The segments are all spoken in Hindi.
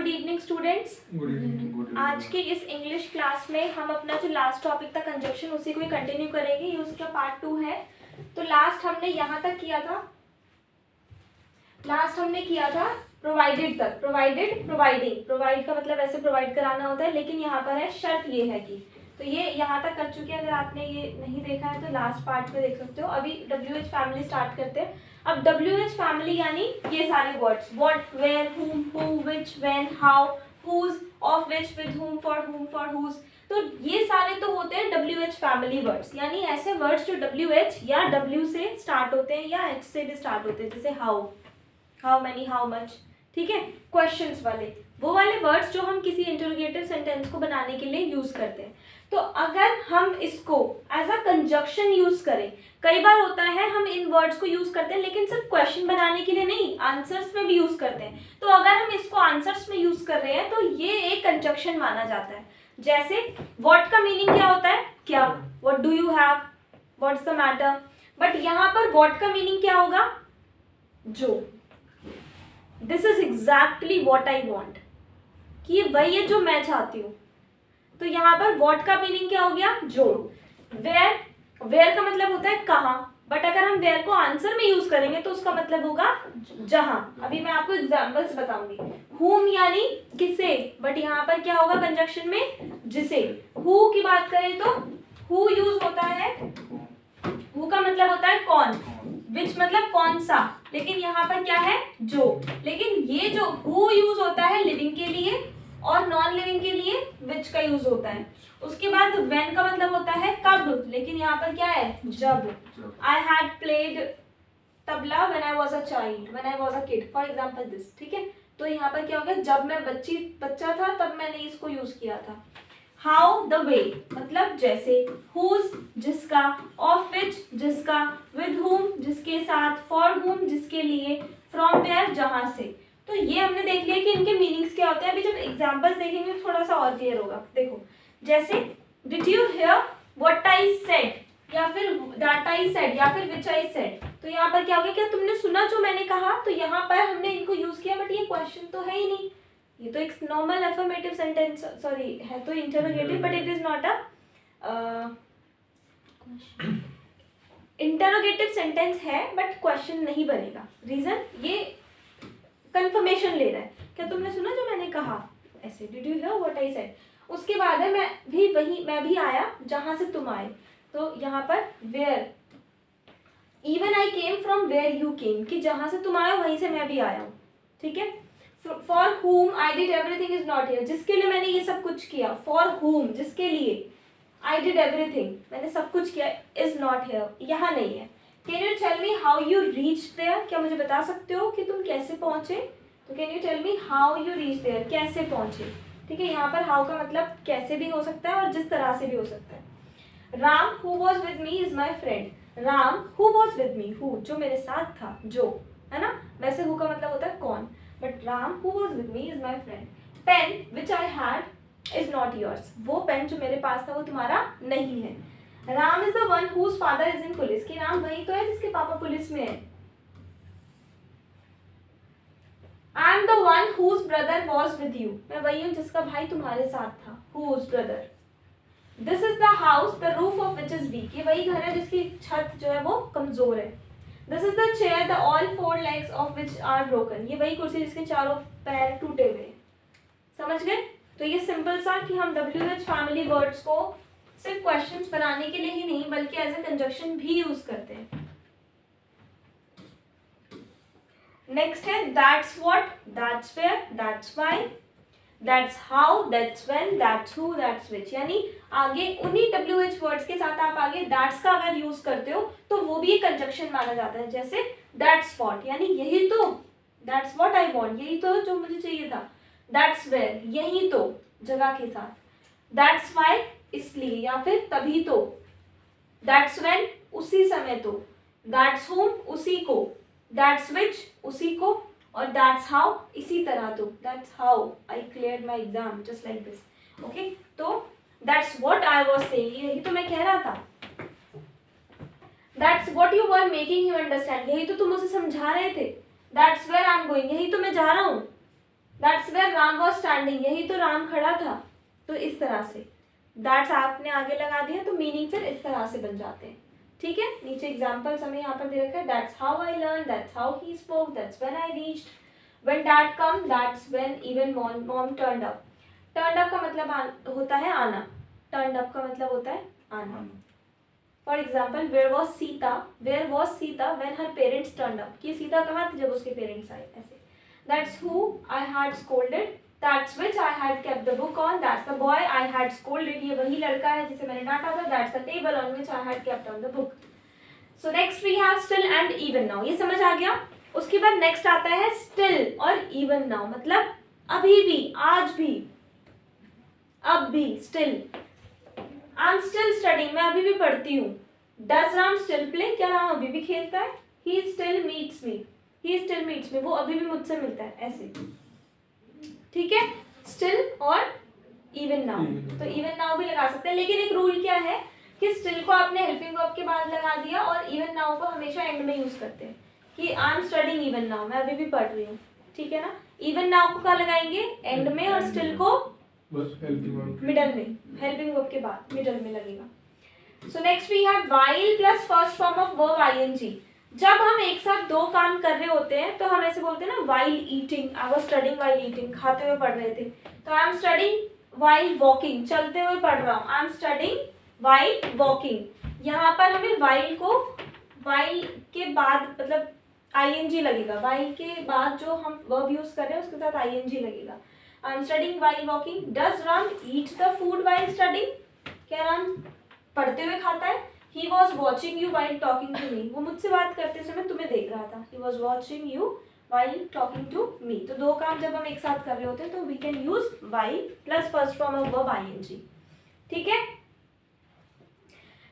Good evening students. Good evening. आज के इस इंग्लिश क्लास में हम अपना जो लास्ट टॉपिक था कंजक्शन उसी को ही कंटिन्यू करेंगे। ये उसका पार्ट 2 है। तो लास्ट हमने यहाँ तक किया था, प्रोवाइडेड तक। Provided, providing. प्रोवाइड का मतलब ऐसे प्रोवाइड कराना होता है, लेकिन यहाँ पर है शर्त ये है कि, तो ये यहाँ तक कर चुके हैं। अगर आपने ये नहीं देखा है तो लास्ट पार्ट में देख सकते हो। अभी WH फैमिली स्टार्ट करते हैं। अब WH फैमिली यानी ये सारे words, what, where, whom, who, which, when, how, whose, of which, with whom, for whose। तो ये सारे तो होते हैं WH फैमिली वर्ड्स, यानी ऐसे वर्ड्स जो WH या W से स्टार्ट होते हैं या H से भी स्टार्ट होते हैं, जैसे हाउ मैनी, हाउ मच। ठीक है, क्वेश्चंस वाले, वो वाले वर्ड्स जो हम किसी इंटरोगेटिव सेंटेंस को बनाने के लिए यूज करते हैं। तो अगर हम इसको एज अ कंजक्शन यूज करें, कई बार होता है हम इन वर्ड्स को यूज करते हैं लेकिन सिर्फ क्वेश्चन बनाने के लिए नहीं, आंसर्स में भी यूज करते हैं। तो अगर हम इसको आंसर्स में यूज कर रहे हैं तो ये एक कंजक्शन माना जाता है। जैसे व्हाट का मीनिंग क्या होता है, क्या, what do you have, what's the matter. But यहाँ पर व्हाट का मीनिंग क्या होगा, जो, this is exactly what I want, कि ये वही है जो मैं चाहती हूँ। तो यहाँ पर व्हाट का मीनिंग क्या हो गया, जो। वेयर का मतलब होता है कहाँ, बट अगर हम वेयर को आंसर में यूज करेंगे तो उसका मतलब होगा जहां। अभी मैं आपको एग्जांपल्स बताऊंगी। whom यानी किसे, बट यहाँ पर क्या होगा कंजक्शन में, जिसे। who की बात करें तो who यूज होता है, who का मतलब होता है कौन, which मतलब कौन सा, लेकिन यहाँ पर क्या है, जो। लेकिन ये जो who यूज होता है लिविंग के लिए और नॉन लिविंग के लिए which का यूज होता है। उसके बाद when का मतलब होता है कब, लेकिन यहाँ पर क्या है, जब। I had played tabla when I was a child, when I was a kid, for example this। ठीक है, तो यहाँ पर क्या हो गया, जब मैं बच्चा था तब मैंने इसको यूज किया था। How, the way मतलब जैसे, whose जिसका, of which जिसका, with whom जिसके साथ, for whom जिसके लिए, from where जहाँ से। तो ये हमने देख लिया कि इनके मीनिंग्स क्या होते हैं। अभी जब एग्जांपल्स देखेंगे तो थोड़ा सा और क्लियर होगा। देखो, जैसे did you here what I said, या फिर दैट आई सेड, या फिर विच आई सेड। तो यहाँ पर क्या हो गया, क्या तुमने सुना जो मैंने कहा। तो यहाँ पर हमने इनको यूज किया, बट ये क्वेश्चन तो है ही नहीं, ये तो एक नॉर्मल अफर्मेटिव सेंटेंस, सॉरी है तो interrogative, but it is not a interrogative sentence है, बट क्वेश्चन नहीं बनेगा। रीजन, ये कंफर्मेशन ले रहा है, क्या तुमने सुना जो मैंने कहा, ऐसे did you here what I said. उसके बाद है मैं भी आया जहां से तुम आए। तो यहाँ पर where, even I came from where you came, कि जहां से तुम आए वहीं से मैं भी आया हूँ। ठीक है, for whom I did everything is not here, जिसके लिए मैंने ये सब कुछ किया। फॉर whom जिसके लिए, आई डिड एवरीथिंग मैंने सब कुछ किया, इज नॉट हियर यहाँ नहीं है। Can you tell me how you reach there, क्या मुझे बता सकते हो कि तुम कैसे पहुंचे। तो can you tell me how you reach there, कैसे पहुंचे। ठीक है, यहाँ पर हाउ का मतलब कैसे भी हो सकता है और जिस तरह से भी हो सकता है। Ram who was with me is my friend. Ram who was with me, who जो मेरे साथ था, जो, है ना। वैसे हु का मतलब होता है कौन, but Ram who was with me is my friend. Pen which I had is not yours, वो पेन जो मेरे पास था वो तुम्हारा नहीं है। Ram is the one whose father is in police, कि राम वही तो है जिसके पापा पुलिस में है। I am the one whose brother was with you, मैं वही हूँ जिसका भाई तुम्हारे साथ था, whose brother. This is the house the roof of which is weak, ये वही घर है जिसकी छत जो है वो कमजोर है। This is the chair the all 4 legs of which are broken, ये वही कुर्सी जिसके चारों पैर टूटे हुए हैं। समझ गए। तो ये सिंपल सा कि हम WH फैमिली वर्ड्स को सिर्फ क्वेश्चंस बनाने के लिए ही नहीं बल्कि एज ए कंजक्शन भी यूज करते हैं। नेक्स्ट है that's what, that's where, that's why, that's how, that's when, that's who, that's which. यानी आगे उन्हीं WH वर्ड्स के साथ आप आगे दैट्स का अगर यूज करते हो तो वो भी एक कंजक्शन माना जाता है। जैसे दैट्स व्हाट यानी यही तो, दैट्स व्हाट आई वांट यही तो जो मुझे चाहिए था। दैट्स वेयर यही तो, जगह के साथ। दैट्स व्हाई इसलिए या फिर तभी तो। दैट्स व्हेन उसी समय तो। दैट्स whom उसी को। दैट्स which उसी को, और दैट्स हाउ इसी तरह तो। That's how I cleared my exam just like this. Okay, तो that's what I was saying, यही तो मैं कह रहा था। That's what you were making him understand, यही तो तुम उसे समझा रहे थे। That's where I am going, यही तो मैं जा रहा हूँ। That's where Ram was standing, यही तो राम खड़ा था। तो इस तरह से दैट्स आपने आगे लगा दिया तो मीनिंग फिर इस तरह से बन जाते हैं। ठीक है, नीचे एग्जाम्पल्स हमें यहाँ पर दे रखा है। That's how I learn, that's how he spoke, that's when I reached, when dad come, that's when even mom turned up. Turned up का मतलब होता है आना, टर्न्ड अप का मतलब होता है आना। For example where was Sita, where was Sita when her parents turned up, कि सीता कहाँ थी जब उसके पेरेंट्स आए, ऐसे। That's who I had scolded, that's which I had kept the book on, that's the boy I had scolded, ये वही लड़का है जिसे मैंने डांटा था। That's the table on which I had kept on the book. So next we have still and even now, ये समझ आ गया। उसके बाद नेक्स्ट आता है स्टिल और इवन नाउ, मतलब अभी भी, आज भी, अब भी, still. I am still studying, मैं अभी भी पढ़ती हूँ। डज राम स्टिल प्ले, क्या राम अभी भी खेलता है। He still meets me, he still meets मी, वो अभी भी मुझसे मिलता है, ऐसे। ठीक है, स्टिल और इवन नाउ, तो इवन नाउ भी लगा सकते हैं, लेकिन एक रूल क्या है कि स्टिल को आपने हेल्पिंग वर्ब के बाद लगा दिया और इवन नाउ को हमेशा एंड में यूज करते हैं कि आई एम स्टडिंग इवन नाउ, मैं अभी भी पढ़ रही हूँ। ठीक है ना, इवन नाउ को कहाँ लगाएंगे, एंड में, और स्टिल को मिडल में, हेल्पिंग वर्ब के बाद मिडल में लगेगा। So next we have while plus first form of verb ING. जब हम एक साथ दो काम कर रहे होते हैं तो हम ऐसे बोलते हैं ना, while eating, I was studying while eating, खाते हुए पढ़ रहे थे। तो आई एम स्टडिंग व्हाइल वॉकिंग, चलते हुए पढ़ रहा हूँ, आई एम स्टडिंग व्हाइल वॉकिंग। यहाँ पर हमें व्हाइल को, व्हाइल के बाद मतलब आईएनजी लगेगा, व्हाइल के बाद जो हम वर्ब यूज कर रहे हैं उसके साथ आईएनजी लगेगा। I am studying while walking. Does Ram eat the food while studying, क्या राम पढ़ते हुए खाता है। He was watching you while talking to me, वो मुझसे बात करते समय तुम्हें देख रहा था। He was watching you while talking to me. तो दो काम जब हम एक साथ कर रहे होते हैं तो we can use while plus first form of verb ING. ठीक है,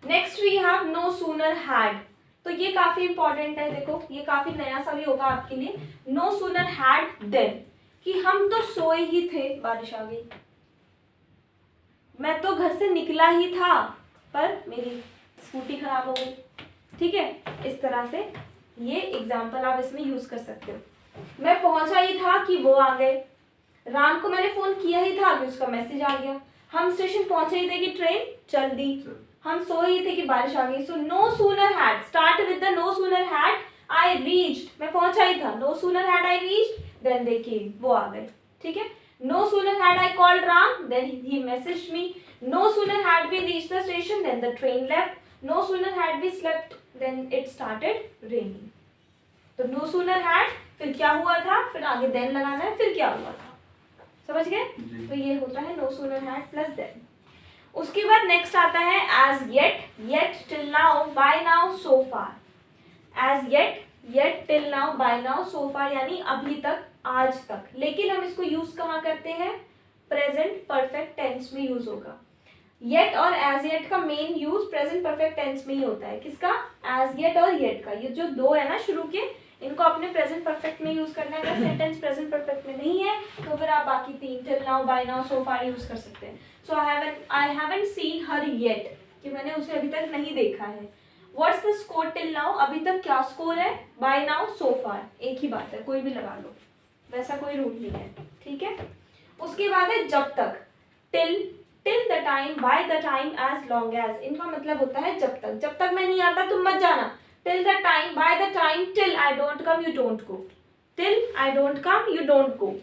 next we have no sooner had. तो ये काफी इंपॉर्टेंट है, देखो ये काफी नया सा भी होगा आपके लिए। नो सूनर हैड देन, कि हम तो सोए ही थे, बारिश आ गई, मैं तो घर से निकला ही था पर मेरी स्कूटी खराब हो गई। ठीक है, इस तरह से ये एग्जाम्पल आप इसमें यूज कर सकते हो। मैं पहुंचा ही था कि वो आ गए, राम को मैंने फोन किया ही था कि उसका मैसेज आ गया, हम स्टेशन पहुंचे ही थे कि ट्रेन चल दी, हम सोए ही थे कि बारिश आ गई। So no sooner had, start with the no sooner had I reached, मैं पहुंचा ही था, no sooner had I reached then they came, वो आ गए। ठीक है, no sooner had I called Ram then he messaged me, no sooner had we reached the station then the train left, no sooner had we slept then it started raining. तो नो सूनर हैड, फिर क्या हुआ था, फिर आगे देन लगाना है, फिर क्या हुआ था, समझ गए। तो ये होता है no sooner had plus then. उसके बाद नेक्स्ट आता है as yet, yet till now, by now, so far. As yet, yet till now, by now, so far, यानी अभी तक, आज तक। लेकिन हम इसको यूज कहाँ करते हैं, प्रेजेंट परफेक्ट टेंस में यूज होगा। येट और एज येट का main use present perfect tense में ही होता है। किसका, एज येट और येट का, ये जो दो है ना शुरू के, इनको अपने प्रेजेंट परफेक्ट में यूज करना है। अगर सेंटेंस प्रेजेंट परफेक्ट में नहीं है तो फिर आप बाकी तीन, till now, by now, so far use कर सकते हैं। So I haven't seen her yet, कि मैंने उसे अभी तक नहीं देखा है। What's the score till now, अभी तक क्या स्कोर है, बाय नाउ, सो फार, एक ही बात है, कोई भी लगा लो, वैसा कोई रूल नहीं है। ठीक है, उसके बाद है जब तक, till, till the time, by the time, as long as, इनका मतलब होता है जब तक। जब तक मैं नहीं आता तुम मत जाना। Till the time, by the time, till I don't come, you don't go, till I don't come, you don't go.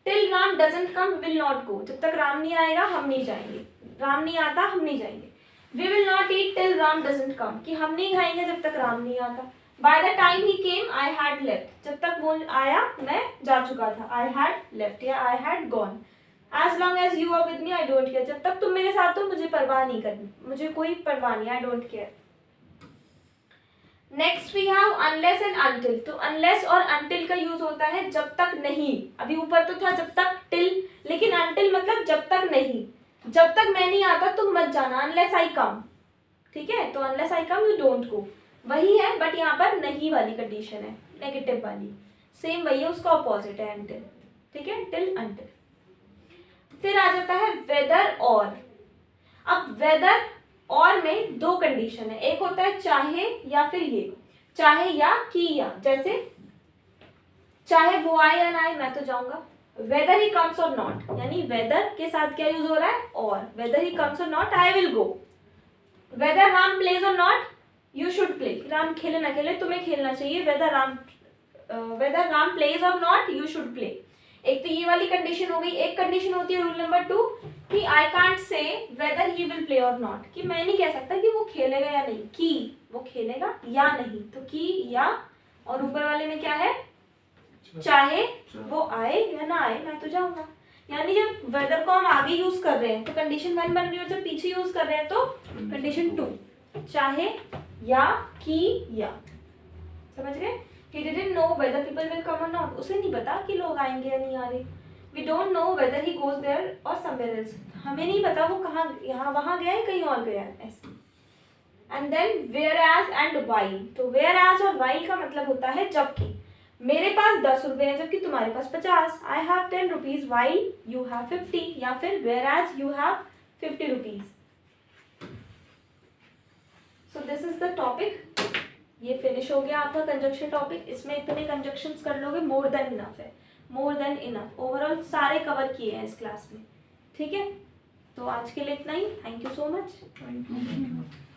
Till Ram doesn't come, will not go, जब तक राम नहीं आएगा हम नहीं जाएंगे, राम नहीं आता हम नहीं जाएंगे। We will not eat till Ram doesn't come, कि हम नहीं खाएंगे जब तक राम नहीं आता। By the time he came, I had left, जब तक वो आया मैं जा चुका था, आई हैड लेफ्ट या I had gone. As long as you are with me, I don't care, जब तक तुम मेरे साथ हो मुझे परवाह नहीं करनी, मुझे कोई परवाह नहीं, I don't care. Next we have unless and until. तो अनलेस और अनटिल का यूज होता है जब तक नहीं। अभी ऊपर तो था जब तक टिल, लेकिन अनटिल मतलब जब तक नहीं, जब तक मैं नहीं आता तुम मत जाना, अनलेस आई कम। ठीक है, तो unless I come, you don't go, वही है, बट यहाँ पर नहीं वाली कंडीशन है, नेगेटिव वाली, सेम वही है, उसका ऑपोजिट है अनटिल। ठीक है, टिल, अनटिल। फिर आ जाता है वेदर और। अब वेदर और में दो कंडीशन है, एक होता है चाहे या फिर ये, चाहे या कि या, जैसे चाहे वो आए या ना आए मैं तो जाऊंगा, whether he comes or not, यानी वेदर के साथ क्या यूज हो रहा है, और whether he comes or not I will go. Whether Ram plays or not you should play, Ram खेले ना खेले तुम्हें खेलना चाहिए। Whether Ram plays or not you should play. एक तो ये वाली कंडीशन हो गई। एक कंडीशन होती है रूल नंबर 2 कि I can't say weather he will play और नॉट, कि मैं नहीं कह सकता कि वो खेलेगा या नहीं, कि वो खेलेगा या नहीं, तो कि या, और ऊपर वाले में क्या है, चाहे वो आए या ना आए मैं तो जाऊंगा। यानी जब वेदर को हम आगे यूज कर रहे हैं तो कंडीशन 1 बन रही है, और जब पीछे यूज कर रहे हैं तो कंडीशन 2, चाहे या कि या। समझ गए? He didn't know whether people will come or not. उसे नहीं पता कि लोग आएंगे या नहीं आ रहे। We don't know whether he goes there or somewhere else. हमें नहीं पता वो कहाँ, यहाँ वहाँ गया है कहीं और गया है, ऐसे। And then whereas and while. तो whereas और while का मतलब होता है जबकि। मेरे पास 10 रुपए हैं जबकि तुम्हारे पास 50। I have 10 rupees while you have 50, या फिर whereas you have 50 rupees. So this is the topic. ये फिनिश हो गया आपका कंजक्शन टॉपिक। इसमें इतने कंजक्शंस कर लोगे मोर देन इनफ है, मोर देन इनफ। ओवरऑल सारे कवर किए हैं इस क्लास में, ठीक है। तो आज के लिए इतना ही। Thank you so much. Thank you.